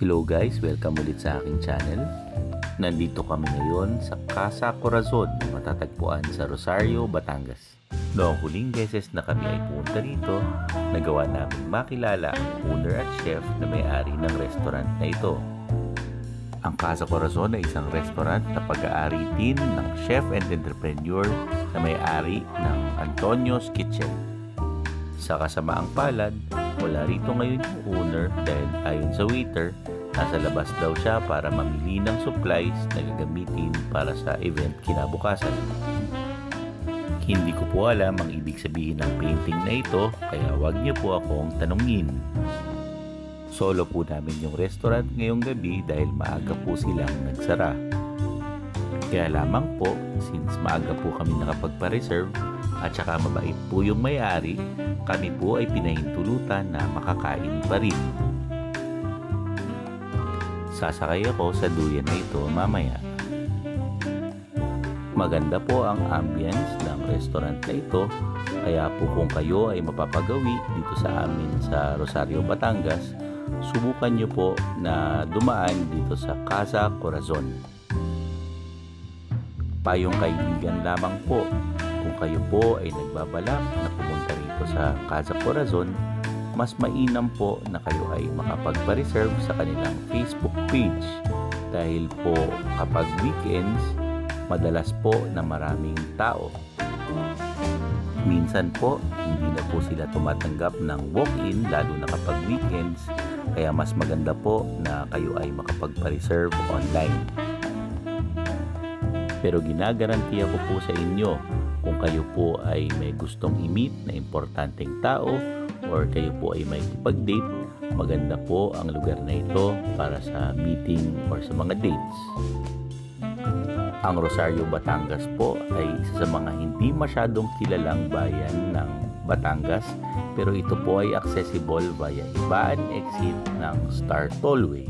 Hello guys, welcome ulit sa aking channel. Nandito kami ngayon sa Casa Corazon na matatagpuan sa Rosario, Batangas. Noong huling beses na kami ay pumunta rito, nagawa namin makilala ang owner at chef na may-ari ng restaurant na ito. Ang Casa Corazon ay isang restaurant na pag-aari din ng chef and entrepreneur na may-ari ng Antonio's Kitchen. Sa kasamaang palad, wala rito ngayon yung owner dahil ayon sa waiter, nasa labas daw siya para mamili ng supplies na gagamitin para sa event kinabukasan. Hindi ko po alam ang ibig sabihin ng painting na ito, kaya wag niyo po akong tanungin. Solo po namin yung restaurant ngayong gabi dahil maaga po silang nagsara. Kaya lamang po, since maaga po kami nakapagpa-reserve at saka mabait po yung may-ari, kami po ay pinahintulutan na makakain pa rin. Sasakay ako sa duyan na ito mamaya. Maganda po ang ambience ng restaurant na ito, kaya po kung kayo ay mapapagawi dito sa amin sa Rosario, Batangas, subukan nyo po na dumaan dito sa Casa Corazon. Payong kaibigan lamang po, kung kayo po ay nagbabalak na pumunta rito sa Casa Corazon, mas mainam po na kayo ay makapagpa-reserve sa kanilang Facebook page dahil po kapag weekends, madalas po na maraming tao. Minsan po, hindi na po sila tumatanggap ng walk-in lalo na kapag weekends, kaya mas maganda po na kayo ay makapagpa-reserve online. Pero ginagarantiya ko po sa inyo, kung kayo po ay may gustong i-meet na importanteng tao or kayo po ay may ipag-date, maganda po ang lugar na ito para sa meeting or sa mga dates. Ang Rosario, Batangas po ay isa sa mga hindi masyadong kilalang bayan ng Batangas, pero ito po ay accessible via Ibaan exit ng Star Tollway.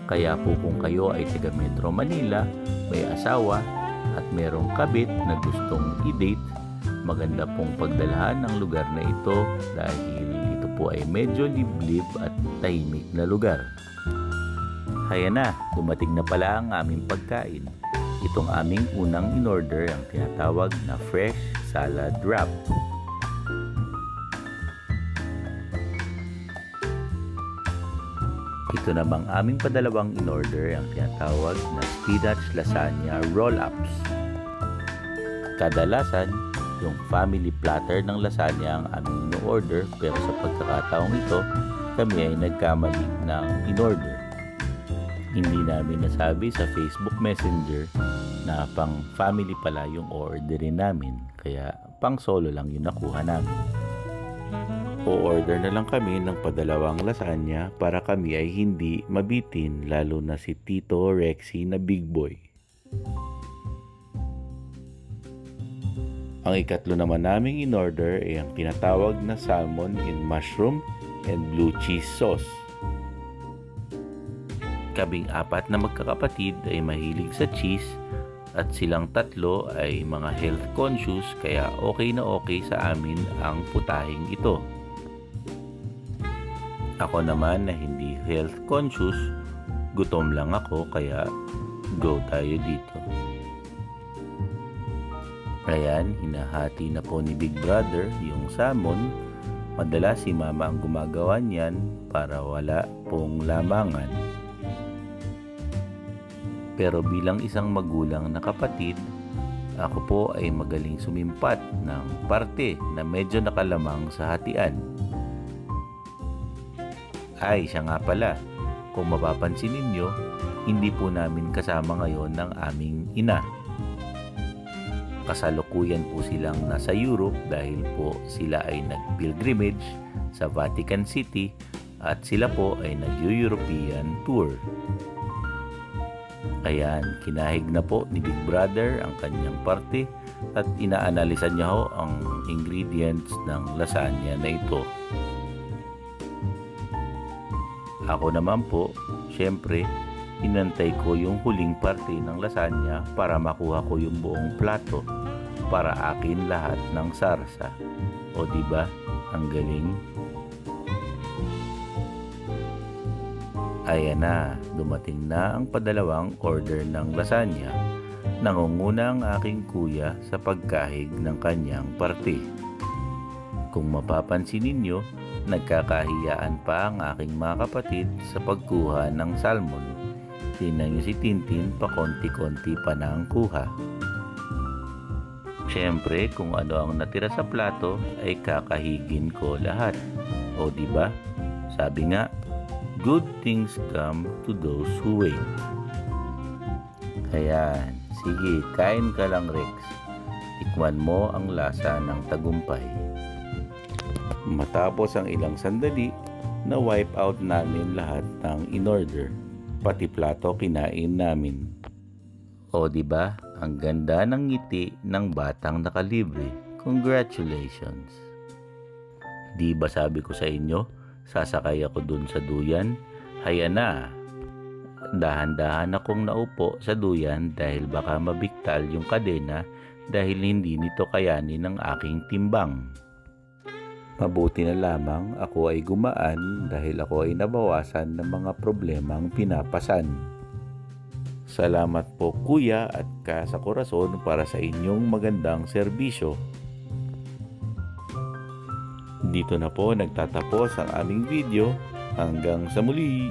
Kaya po kung kayo ay taga Metro Manila, may asawa, at merong kabit na gustong i-date, maganda pong pagdalahan ng lugar na ito dahil ito po ay medyo liblib at tahimik na lugar. Kaya na, dumating na pala ang aming pagkain. Itong aming unang in-order ang tinatawag na fresh salad wrap. Ito namang aming padalawang in-order ang tinatawag na spinach lasagna roll-ups. Kadalasan, yung family platter ng lasagna ang aming in-order, pero sa pagkakataong ito, kami ay nagkamali ng in-order. Hindi namin nasabi sa Facebook Messenger na pang family pala yung orderin namin, kaya pang solo lang yung nakuha namin. O-order na lang kami ng padalawang lasagna para kami ay hindi mabitin, lalo na si Tito Rexy na big boy. Ang ikatlo naman naming in-order ay ang tinatawag na salmon in mushroom and blue cheese sauce. Kaming apat na magkakapatid ay mahilig sa cheese at silang tatlo ay mga health conscious, kaya okay na okay sa amin ang putahing ito. Ako naman na hindi health conscious, gutom lang ako, kaya go tayo dito. Ayan, hinahati na po ni Big Brother yung salmon. Madalas si Mama ang gumagawa niyan para wala pong lamangan. Pero bilang isang magulang na kapatid, ako po ay magaling sumimpat ng parte na medyo nakalamang sa hatian. Ay, siya nga pala, kung mapapansin ninyo, hindi po namin kasama ngayon ng aming ina. Kasalukuyan po silang nasa Europe dahil po sila ay nag-pilgrimage sa Vatican City at sila po ay nag-European tour. Ayan, kinahig na po ni Big Brother ang kanyang parte at inaanalisan niya ho ang ingredients ng lasagna na ito. Ako naman po, syempre, inantay ko yung huling parte ng lasagna para makuha ko yung buong plato para akin lahat ng sarsa. O diba, ang galing? Ayan na, dumating na ang padalawang order ng lasagna. Nangunguna ang aking kuya sa pagkahig ng kanyang parte. Kung mapapansin ninyo, nagkakahiyaan pa ang aking mga kapatid sa pagkuha ng salmon. Tingnan niyo si Tintin, pa konti-konti pa na ang kuha. Siyempre, kung ano ang natira sa plato ay kakahigin ko lahat. O diba? Sabi nga, good things come to those who wait. Ayan, sige, kain ka lang Rex. Tikman mo ang lasa ng tagumpay. Matapos ang ilang sandali, na-wipe out namin lahat ng in-order. Pati plato kinain namin. O diba, ang ganda ng ngiti ng batang nakalibre. Congratulations! Di ba sabi ko sa inyo, sasakay ako dun sa duyan? Haya na! Dahan-dahan akong naupo sa duyan dahil baka mabiktal yung kadena dahil hindi nito kayanin ng aking timbang. Mabuti na lamang ako ay gumaan dahil ako ay nabawasan ng mga problemang pinapasan. Salamat po kuya at Casa Corazon para sa inyong magandang serbisyo. Dito na po nagtatapos ang aming video. Hanggang sa muli!